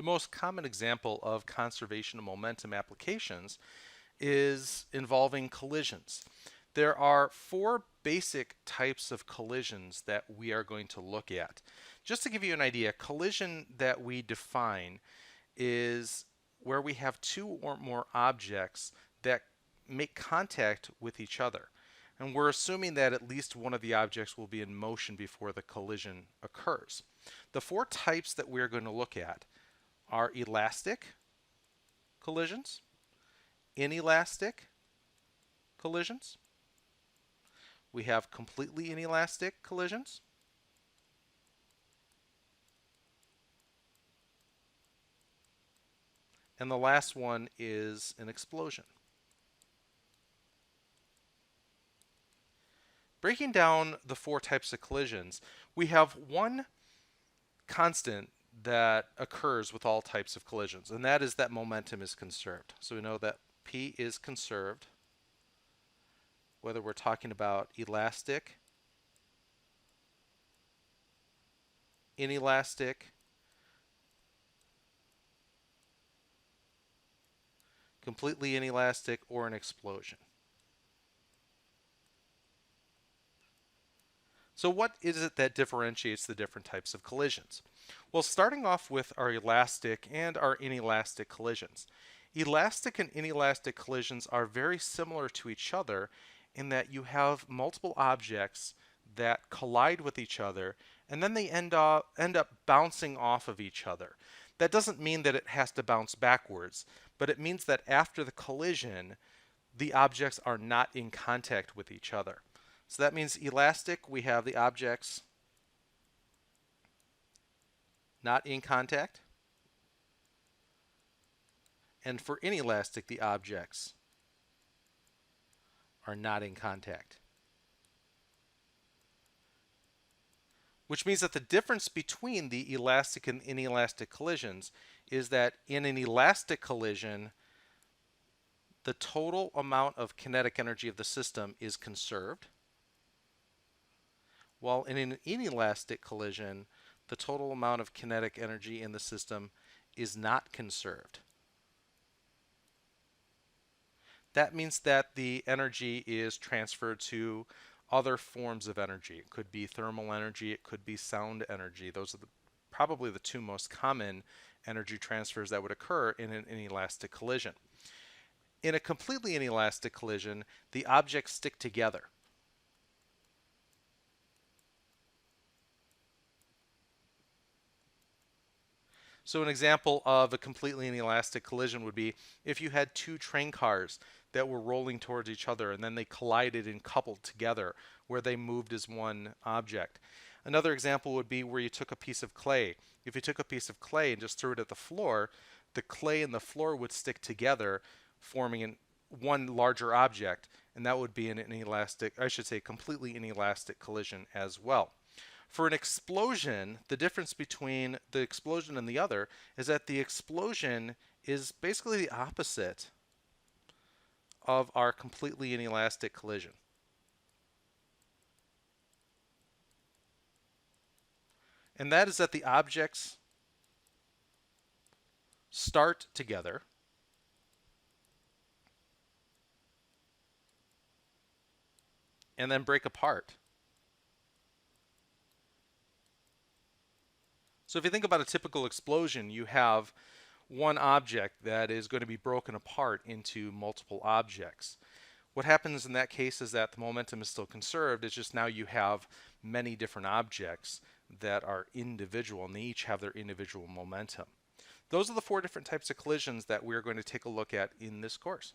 most common example of conservation of momentum applications is involving collisions. There are four basic types of collisions that we are going to look at. Just to give you an idea, collision that we define is where we have two or more objects that make contact with each other. And we're assuming that at least one of the objects will be in motion before the collision occurs. The four types that we're going to look at are elastic collisions, inelastic collisions, we have completely inelastic collisions, and the last one is an explosion. Breaking down the four types of collisions, we have one constant that occurs with all types of collisions, and that is that momentum is conserved. So we know that P is conserved, whether we're talking about elastic, inelastic, completely inelastic, or an explosion. So what is it that differentiates the different types of collisions? Well, starting off with our elastic and our inelastic collisions. Elastic and inelastic collisions are very similar to each other in that you have multiple objects that collide with each other and then they end up bouncing off of each other. That doesn't mean that it has to bounce backwards, but it means that after the collision, the objects are not in contact with each other. So that means elastic, we have the objects not in contact. And for inelastic, the objects are not in contact. Which means that the difference between the elastic and inelastic collisions is that in an elastic collision, the total amount of kinetic energy of the system is conserved, while in an inelastic collision, the total amount of kinetic energy in the system is not conserved. That means that the energy is transferred to other forms of energy. It could be thermal energy, it could be sound energy. Those are probably the two most common energy transfers that would occur in an inelastic collision. In a completely inelastic collision, the objects stick together. So an example of a completely inelastic collision would be if you had two train cars that were rolling towards each other and then they collided and coupled together where they moved as one object. Another example would be where you took a piece of clay. If you took a piece of clay and just threw it at the floor, the clay and the floor would stick together, forming one larger object, and that would be an inelastic, I should say completely inelastic collision as well. For an explosion, the difference between the explosion and the other is that the explosion is basically the opposite of our completely inelastic collision. And that is that the objects start together and then break apart. So if you think about a typical explosion, you have one object that is going to be broken apart into multiple objects. What happens in that case is that the momentum is still conserved. It's just now you have many different objects that are individual, and they each have their individual momentum. Those are the four different types of collisions that we're going to take a look at in this course.